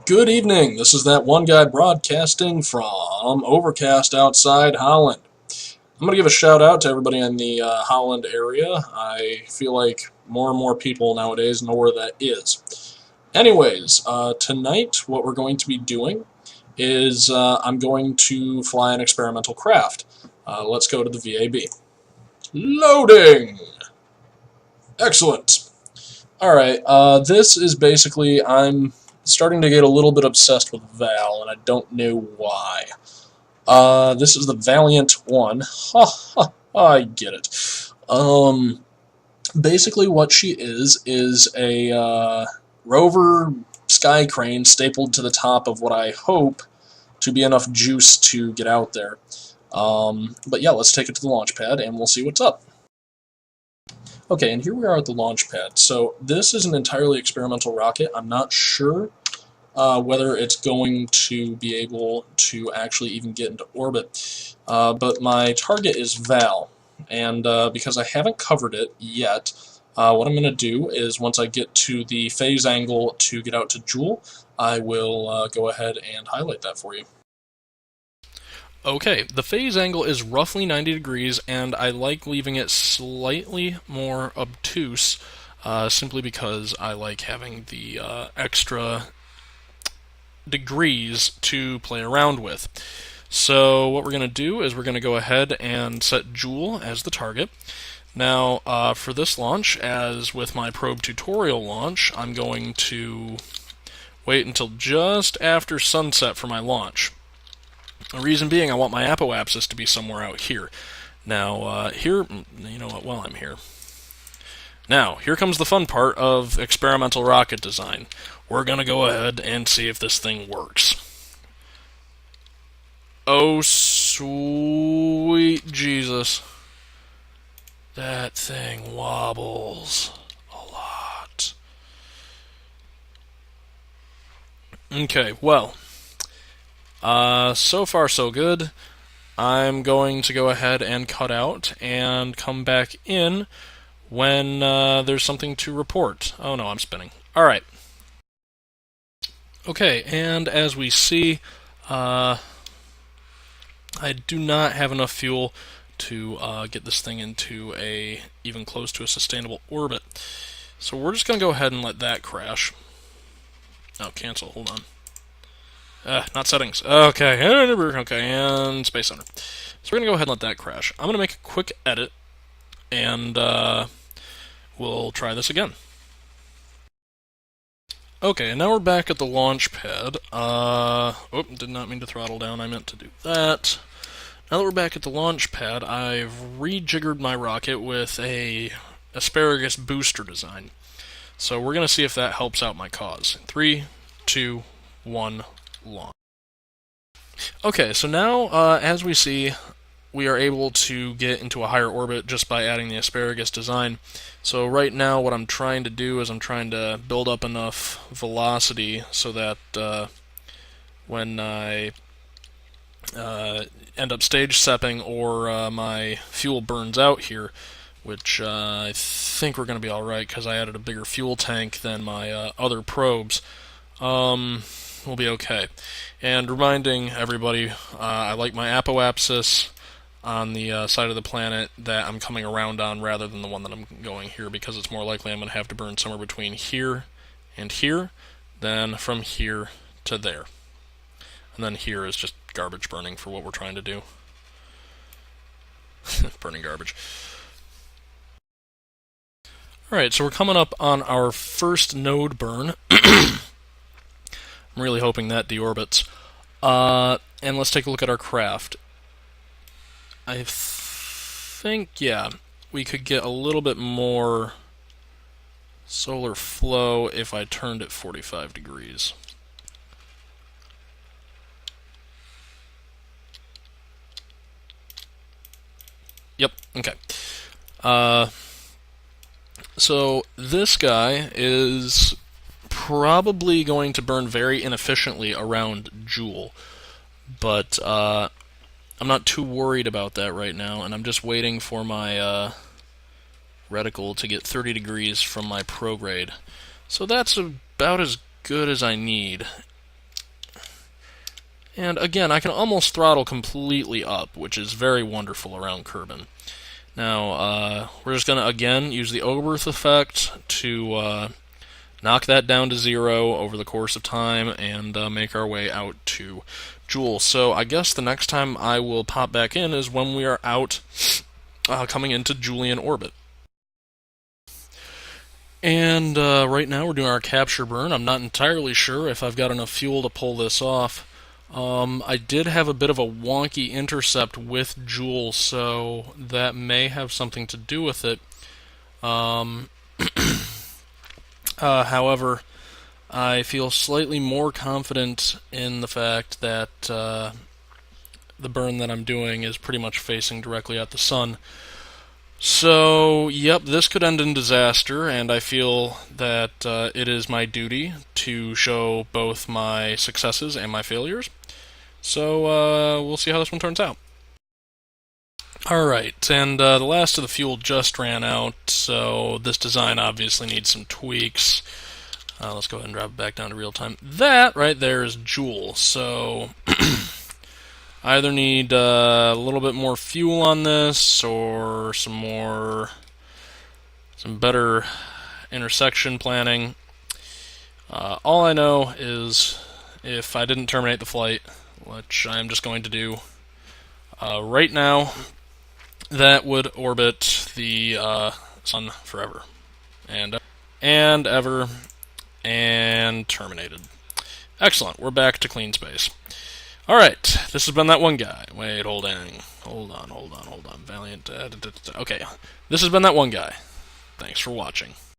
Good evening. This is that one guy broadcasting from Overcast outside Holland. I'm going to give a shout out to everybody in the Holland area. I feel like more and more people nowadays know where that is. Anyways, tonight what we're going to be doing is I'm going to fly an experimental craft. Let's go to the VAB. Loading! Excellent. Alright, this is basically, I'm starting to get a little bit obsessed with Val, and I don't know why. This is the Valiant one. Ha ha, I get it. Basically what she is a, Rover sky crane stapled to the top of what I hope to be enough juice to get out there. But yeah, let's take it to the launch pad, and we'll see what's up. Okay, and here we are at the launch pad. So this is an entirely experimental rocket. I'm not sure whether it's going to be able to actually even get into orbit. But my target is Val, and because I haven't covered it yet, what I'm going to do is once I get to the phase angle to get out to Joule, I will go ahead and highlight that for you. Okay, the phase angle is roughly 90 degrees, and I like leaving it slightly more obtuse, simply because I like having the extra degrees to play around with. So what we're going to do is we're going to go ahead and set Joule as the target. Now, for this launch, as with my probe tutorial launch, I'm going to wait until just after sunset for my launch. The reason being, I want my apoapsis to be somewhere out here. Now, here, you know what, while I'm here. Now, here comes the fun part of experimental rocket design. We're going to go ahead and see if this thing works. Oh, sweet Jesus. That thing wobbles a lot. Okay, well, so far so good. I'm going to go ahead and cut out and come back in when there's something to report. Oh no, I'm spinning. Alright. Okay, and as we see, I do not have enough fuel to get this thing into even close to a sustainable orbit. So we're just going to go ahead and let that crash. Oh, cancel, hold on. Not settings. Okay, okay, and Space Center. So we're going to go ahead and let that crash. I'm going to make a quick edit, and we'll try this again. Okay, and now we're back at the launch pad. Oh, did not mean to throttle down, I meant to do that. Now that we're back at the launch pad, I've rejiggered my rocket with a asparagus booster design. So we're going to see if that helps out my cause. 3, 2, 1, launch. Okay, so now, as we see, we are able to get into a higher orbit just by adding the asparagus design. So right now what I'm trying to do is I'm trying to build up enough velocity so that when I end up stage stepping or my fuel burns out here, which I think we're going to be alright because I added a bigger fuel tank than my other probes, we'll be okay. And reminding everybody, I like my apoapsis on the side of the planet that I'm coming around on rather than the one that I'm going here, because it's more likely I'm going to have to burn somewhere between here and here than from here to there. And then here is just garbage burning for what we're trying to do. Burning garbage. Alright, so we're coming up on our first node burn. I'm really hoping that deorbits. And let's take a look at our craft. I think, yeah, we could get a little bit more solar flow if I turned it 45 degrees. Yep, okay. So this guy is probably going to burn very inefficiently around Joule, but I'm not too worried about that right now, and I'm just waiting for my reticle to get 30 degrees from my prograde. So that's about as good as I need. And again, I can almost throttle completely up, which is very wonderful around Kerbin. Now, we're just going to, again, use the Oberth effect to knock that down to 0 over the course of time and make our way out to Joule. So I guess the next time I will pop back in is when we are out coming into Julian orbit. And right now we're doing our capture burn. I'm not entirely sure if I've got enough fuel to pull this off. I did have a bit of a wonky intercept with Joule, so that may have something to do with it. However, I feel slightly more confident in the fact that the burn that I'm doing is pretty much facing directly at the sun. So, yep, this could end in disaster, and I feel that it is my duty to show both my successes and my failures. So, we'll see how this one turns out. Alright, and the last of the fuel just ran out, so this design obviously needs some tweaks. Let's go ahead and drop it back down to real time. That right there is Joule, so I either need a little bit more fuel on this or some better intersection planning. All I know is if I didn't terminate the flight, which I am just going to do right now, that would orbit the sun forever and ever and terminated. Excellent. We're back to clean space. Alright, this has been that one guy. Wait, hold on. Valiant. Okay, this has been that one guy. Thanks for watching.